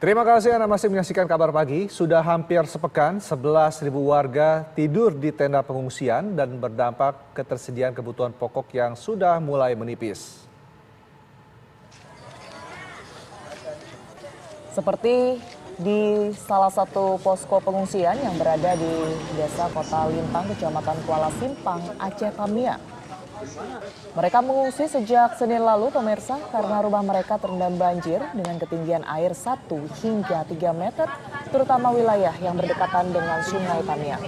Terima kasih Anda masih menyaksikan Kabar Pagi. Sudah hampir sepekan, 11.000 warga tidur di tenda pengungsian dan berdampak ketersediaan kebutuhan pokok yang sudah mulai menipis. Seperti di salah satu posko pengungsian yang berada di Desa Kota Lintang, Kecamatan Kuala Simpang, Aceh Tamiang. Mereka mengungsi sejak Senin lalu pemirsa karena rumah mereka terendam banjir dengan ketinggian air 1 hingga 3 meter, terutama wilayah yang berdekatan dengan Sungai Tamiang.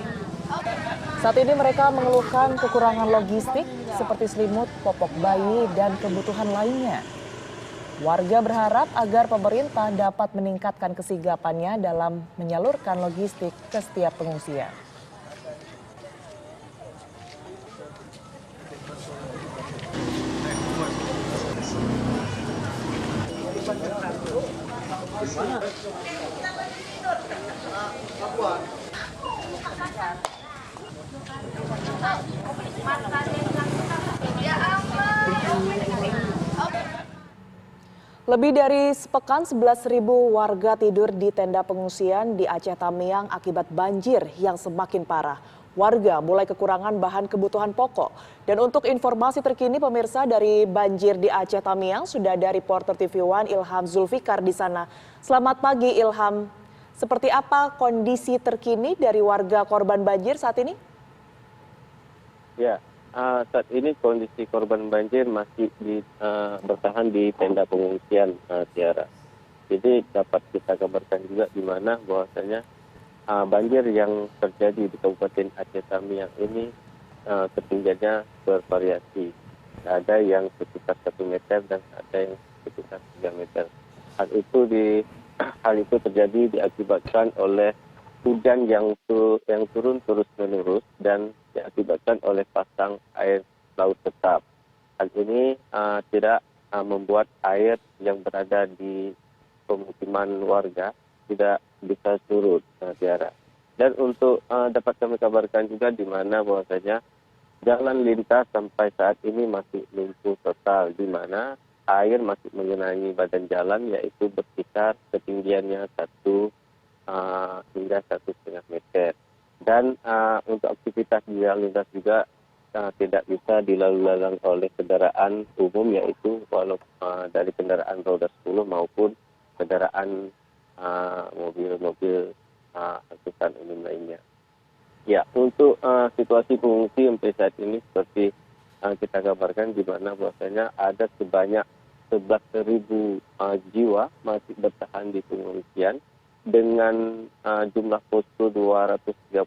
Saat ini mereka mengeluhkan kekurangan logistik seperti selimut, popok bayi, dan kebutuhan lainnya. Warga berharap agar pemerintah dapat meningkatkan kesigapannya dalam menyalurkan logistik ke setiap pengungsian. Lebih dari sepekan 11.000 warga tidur di tenda pengungsian di Aceh Tamiang akibat banjir yang semakin parah. Warga mulai kekurangan bahan kebutuhan pokok. Dan untuk informasi terkini pemirsa dari banjir di Aceh Tamiang sudah ada reporter TV One Ilham Zulfikar di sana. Selamat pagi Ilham. Seperti apa kondisi terkini dari warga korban banjir saat ini? Ya, saat ini kondisi korban banjir masih bertahan di tenda pengungsian, Tiara. Jadi dapat kita kabarkan juga di mana bahwasanya banjir yang terjadi di Kabupaten Aceh Tamiang ini ketinggiannya bervariasi. Ada yang sekitar 1 meter dan ada yang sekitar 3 meter. Hal itu terjadi diakibatkan oleh hujan yang turun terus-menerus dan diakibatkan oleh pasang air laut tetap. Hal ini tidak membuat air yang berada di pemukiman warga tidak bisa surut, Tiara. Dan untuk dapat kami kabarkan juga di mana bahwasanya jalan lintas sampai saat ini masih lumpuh total, di mana air masih mengenangi badan jalan yaitu berkisar ketinggiannya 1 hingga 1,5 meter. Dan untuk aktivitas di jalan lintas juga tidak bisa dilalu-lalang oleh kendaraan umum yaitu dari kendaraan roda 10 maupun kendaraan mobil-mobil angkutan umum lainnya. Ya, untuk situasi pengungsi sampai saat ini seperti kita kabarkan di mana bahwasanya ada sebanyak 11.000 jiwa masih bertahan di pengungsian dengan jumlah posko 236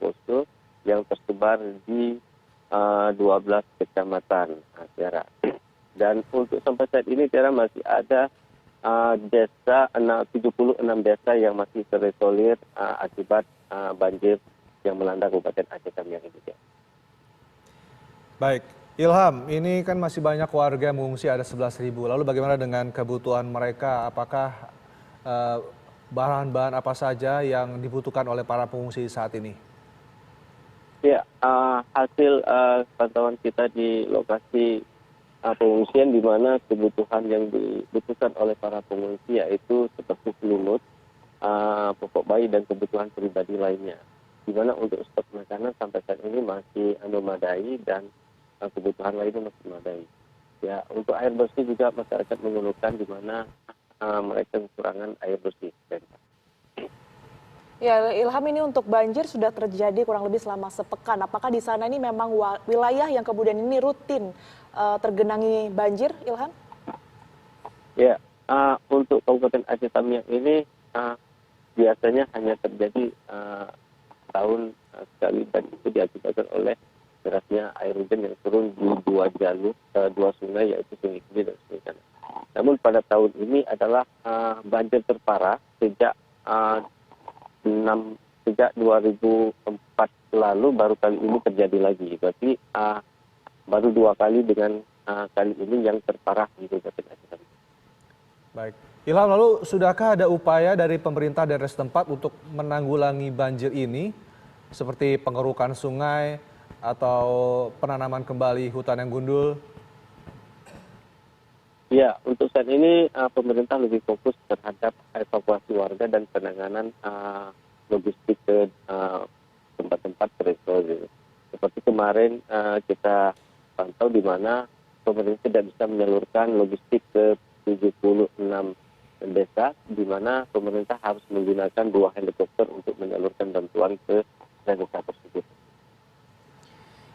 posko yang tersebar di 12 kecamatan, Tiara. Dan untuk sampai saat ini Tiara masih ada 76 desa yang masih terisolir akibat banjir yang melanda Kabupaten Aceh Tamiang ini. Baik, Ilham, ini kan masih banyak warga yang mengungsi, ada 11.000. Lalu bagaimana dengan kebutuhan mereka? Apakah bahan-bahan apa saja yang dibutuhkan oleh para pengungsi saat ini? Ya, hasil pantauan kita di lokasi pengungsian di mana kebutuhan yang dibutuhkan oleh para pengungsi yaitu seperti selimut, popok bayi dan kebutuhan pribadi lainnya. Di mana untuk stok makanan sampai saat ini masih memadai dan kebutuhan lainnya masih memadai. Ya, untuk air bersih juga masyarakat mengeluhkan di mana mereka kekurangan air bersih. Ya, Ilham, ini untuk banjir sudah terjadi kurang lebih selama sepekan. Apakah di sana ini memang wilayah yang kemudian ini rutin tergenangi banjir, Ilham? Ya, untuk Kabupaten Aceh Tamiang ini biasanya hanya terjadi tahun sekali dan itu diakibatkan oleh derasnya air hujan yang turun di dua sungai yaitu Sungai Kidul dan Sungai Kanan. Namun pada tahun ini adalah banjir terparah sejak 2004 lalu baru kali ini terjadi lagi. Berarti baru 2 kali dengan kali ini yang terparah di Kabupaten Aceh Tamiang. Baik, Ilham, lalu sudahkah ada upaya dari pemerintah daerah setempat untuk menanggulangi banjir ini, seperti pengerukan sungai atau penanaman kembali hutan yang gundul? Ya, untuk saat ini pemerintah lebih fokus terhadap evakuasi waspada dan penanganan logistik ke tempat-tempat beresiko. Seperti kemarin kita pantau di mana pemerintah tidak bisa menyalurkan logistik ke 76 desa, di mana pemerintah harus menggunakan 2 helikopter untuk menyalurkan bantuan ke desa tersebut.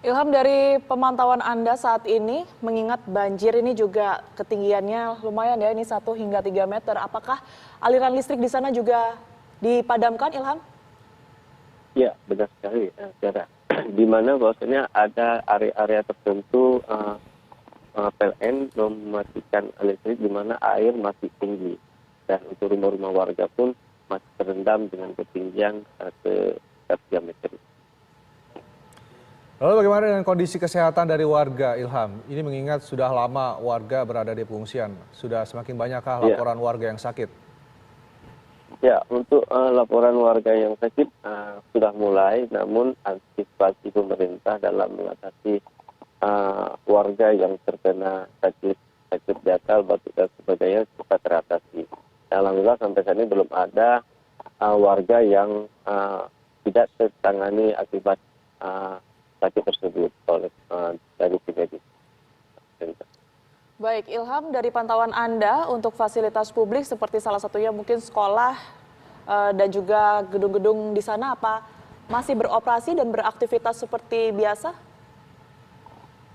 Ilham, dari pemantauan Anda saat ini, mengingat banjir ini juga ketinggiannya lumayan ya, ini 1 hingga 3 meter. Apakah aliran listrik di sana juga dipadamkan, Ilham? Ya, benar sekali, Sarah. Di mana bahwasanya ada area-area tertentu PLN mematikan listrik di mana air masih tinggi. Dan untuk rumah-rumah warga pun masih terendam dengan ketinggian ke 3 meter. Lalu bagaimana dengan kondisi kesehatan dari warga, Ilham? Ini mengingat sudah lama warga berada di pengungsian. Sudah semakin banyakkah laporan warga yang sakit? Ya, untuk laporan warga yang sakit sudah mulai, namun antisipasi pemerintah dalam mengatasi warga yang terkena sakit gatal, batuk dan sebagainya cepat teratasi. Alhamdulillah sampai saat ini belum ada warga yang tidak tertangani akibat sakit tersebut oleh dari tim medis. Baik, Ilham, dari pantauan Anda untuk fasilitas publik seperti salah satunya mungkin sekolah dan juga gedung-gedung di sana, apa masih beroperasi dan beraktivitas seperti biasa?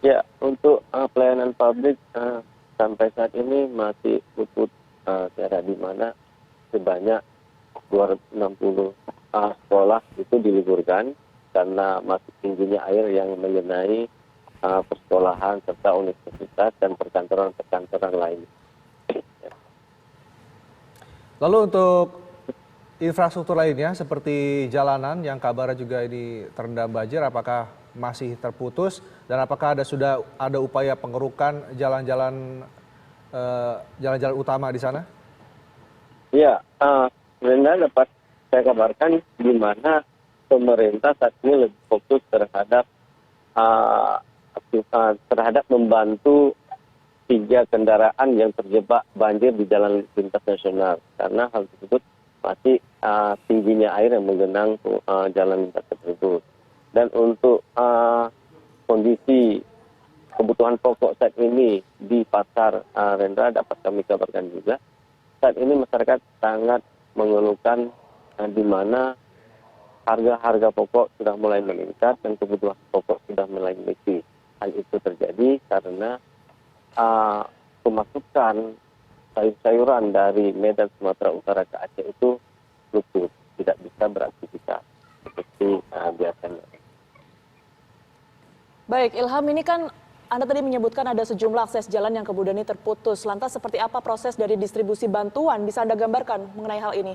Ya, untuk pelayanan publik sampai saat ini masih luput di mana sebanyak 260 sekolah itu diliburkan karena masih tingginya air yang mengenai persekolahan serta universitas dan perkantoran-perkantoran lain. Lalu untuk infrastruktur lainnya seperti jalanan yang kabarnya juga ini terendam banjir, apakah masih terputus dan apakah sudah ada upaya pengerukan jalan-jalan utama di sana? Ya, sebenarnya dapat saya kabarkan di mana pemerintah saat ini lebih fokus terhadap membantu 3 kendaraan yang terjebak banjir di jalan lintas nasional, karena hal tersebut masih tingginya air yang menggenang jalan lintas tersebut. Dan untuk kondisi kebutuhan pokok saat ini di pasar Rendra dapat kami kabarkan juga, saat ini masyarakat sangat mengeluhkan di mana harga-harga pokok sudah mulai meningkat dan kebutuhan pokok sudah mulai menipis. Hal itu terjadi karena pemasukan sayur-sayuran dari Medan Sumatera Utara ke Aceh itu luput, tidak bisa beraktivitas seperti biasanya. Baik, Ilham, ini kan Anda tadi menyebutkan ada sejumlah akses jalan yang kemudian ini terputus. Lantas seperti apa proses dari distribusi bantuan? Bisa Anda gambarkan mengenai hal ini?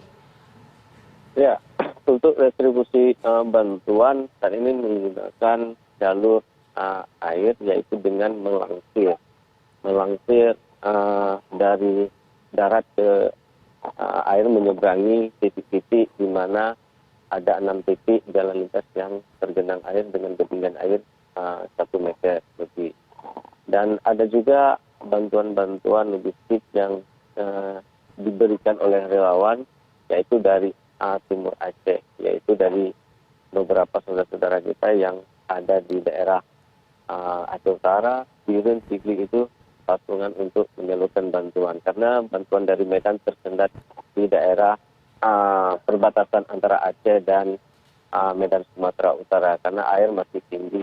Ya, untuk distribusi bantuan saat ini menggunakan jalur air, yaitu dengan melangsir dari darat ke air, menyeberangi titik-titik di mana ada 6 titik jalan lintas yang tergenang air dengan ketinggian air 1 meter lebih. Dan ada juga bantuan-bantuan logistik yang diberikan oleh relawan, yaitu dari Timur Aceh, yaitu dari beberapa saudara-saudara kita yang ada di daerah Aceh Utara, Biren, Sigli itu patungan untuk menyalurkan bantuan. Karena bantuan dari Medan tersendat di daerah perbatasan antara Aceh dan Medan Sumatera Utara, karena air masih tinggi.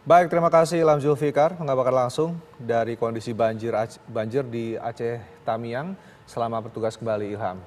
Baik, terima kasih Ilham Zulfikar mengabarkan langsung dari kondisi banjir di Aceh Tamiang. Selamat bertugas kembali, Ilham.